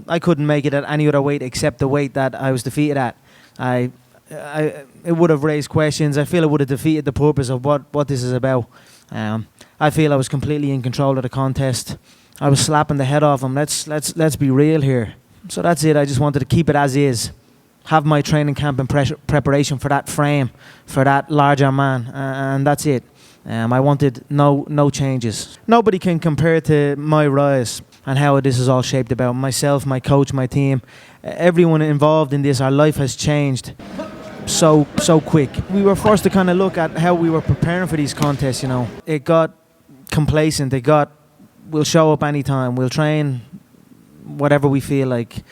I couldn't make it at any other weight except the weight that I was defeated at. It would have raised questions. I feel it would have defeated the purpose of what this is about. I feel I was completely in control of the contest. I was slapping the head off him. Let's be real here. So that's it. I just wanted to keep it as is. Have my training camp and preparation for that frame, for that larger man, and that's it. I wanted no changes. Nobody can compare to my rise and how this is all shaped about. Myself, my coach, my team, everyone involved in this, our life has changed so quick. We were forced to kind of look at how we were preparing for these contests, you know. It got complacent. We'll show up anytime. We'll train whatever we feel like.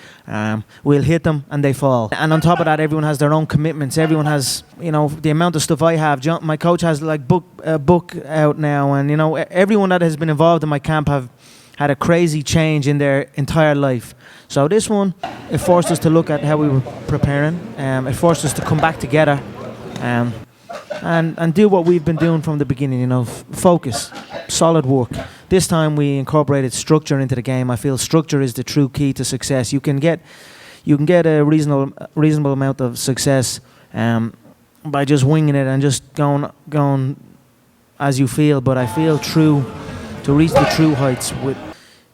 We'll hit them and they fall. And on top of that, everyone has their own commitments. Everyone has, you know, the amount of stuff I have. My coach has like a book out now, and you know, everyone that has been involved in my camp have had a crazy change in their entire life. So this one, it forced us to look at how we were preparing. It forced us to come back together and do what we've been doing from the beginning, you know, focus, solid work. This time we incorporated structure into the game. I feel structure is the true key to success. You can get a reasonable amount of success by just winging it and just going as you feel. But I feel to reach the true heights, with,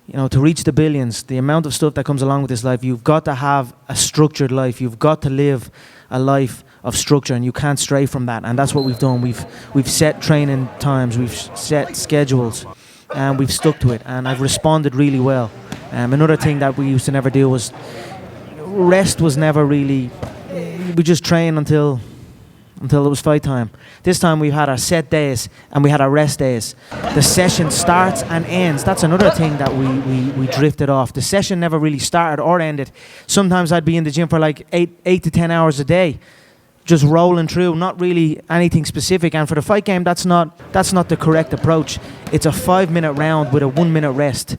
you know, to reach the billions, the amount of stuff that comes along with this life, you've got to have a structured life. You've got to live a life of structure, and you can't stray from that. And that's what we've done. We've set training times, we've set schedules, and we've stuck to it. And I've responded really well. Another thing that we used to never do was rest. Was never really. We just train until it was fight time. This time we had our set days and we had our rest days. The session starts and ends. That's another thing that we drifted off. The session never really started or ended. Sometimes I'd be in the gym for like 8 to 10 hours a day, just rolling through, not really anything specific. And for the fight game, that's not the correct approach. It's a 5-minute round with a 1-minute rest.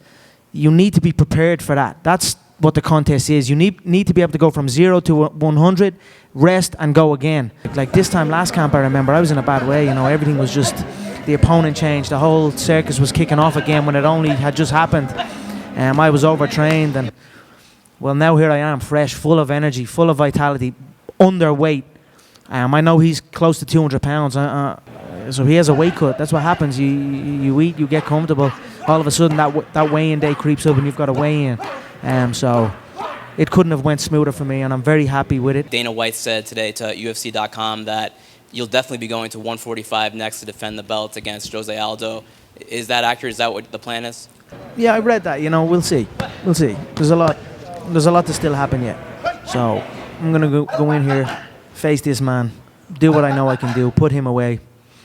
You need to be prepared for that. That's what the contest is. You need to be able to go from 0 to 100, rest and go again. Like this time last camp, I remember I was in a bad way. You know, everything was just, the opponent changed. The whole circus was kicking off again when it only had just happened. I was overtrained, and well, now here I am, fresh, full of energy, full of vitality, underweight. I know he's close to 200 pounds, so he has a weight cut. That's what happens. You eat, you get comfortable. All of a sudden, that weigh-in day creeps up, and you've got to weigh in. So it couldn't have went smoother for me, and I'm very happy with it. Dana White said today to UFC.com that you'll definitely be going to 145 next to defend the belt against Jose Aldo. Is that accurate? Is that what the plan is? Yeah, I read that. You know, we'll see. We'll see. There's a lot to still happen yet. So I'm gonna go in here, face this man, do what I know I can do, put him away,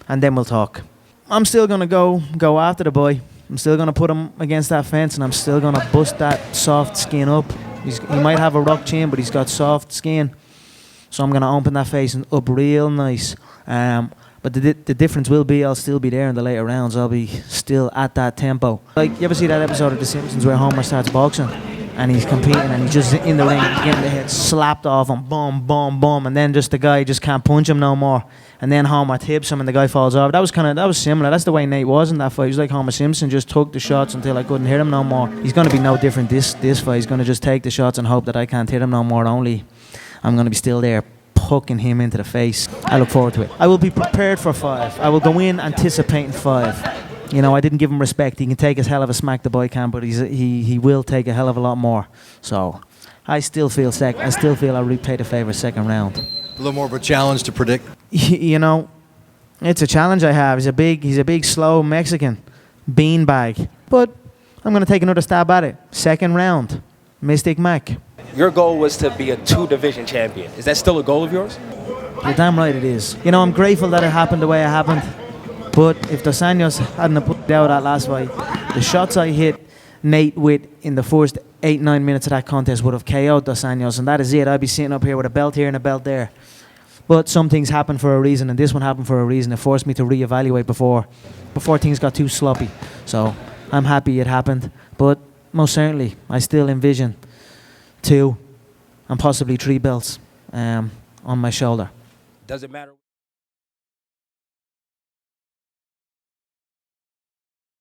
and then we'll talk. I'm still gonna go after the boy. I'm still going to put him against that fence, and I'm still going to bust that soft skin up. He might have a rock chin, but he's got soft skin. So I'm going to open that face up real nice. But the difference will be I'll still be there in the later rounds. I'll be still at that tempo. Like, you ever see that episode of The Simpsons where Homer starts boxing? And he's competing, and he's just in the ring getting the head slapped off him, boom, boom, boom, and then just the guy just can't punch him no more. And then Homer tips him, and the guy falls over. That was similar. That's the way Nate was in that fight. He was like Homer Simpson, just took the shots until I couldn't hit him no more. He's going to be no different this fight. He's going to just take the shots and hope that I can't hit him no more. Only I'm going to be still there, poking him into the face. I look forward to it. I will be prepared for 5. I will go in anticipating 5. You know, I didn't give him respect. He can take his hell of a smack, the boy can, but he will take a hell of a lot more. So I still feel I repay the favor second round. A little more of a challenge to predict. You know, it's a challenge I have. He's a big, slow Mexican beanbag. But I'm going to take another stab at it. Second round, Mystic Mac. Your goal was to be a 2-division champion. Is that still a goal of yours? You're damn right it is. You know, I'm grateful that it happened the way it happened. But if Dos Anjos hadn't put out that last fight, the shots I hit Nate with in the first 8-9 minutes of that contest would have KO'd Dos Anjos, and that is it. I'd be sitting up here with a belt here and a belt there. But some things happen for a reason, and this one happened for a reason. It forced me to reevaluate before things got too sloppy. So I'm happy it happened. But most certainly, I still envision 2 and possibly 3 belts on my shoulder. Does it matter?